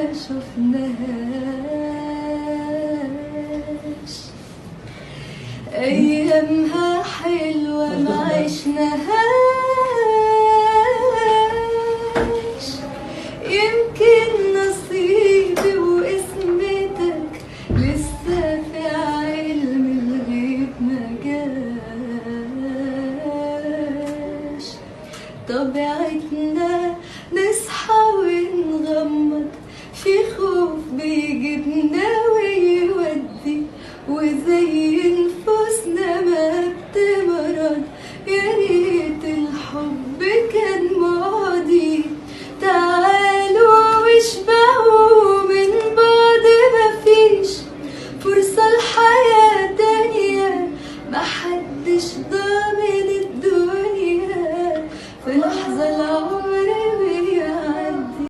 ما شفناهاش، أيامها حلوة ما عشناهاش. يمكن نصيبي واسمتك لسه في علم الغيب ما جاش. طبيعتنا نصحى ونغمض، في خوف بيجيبنا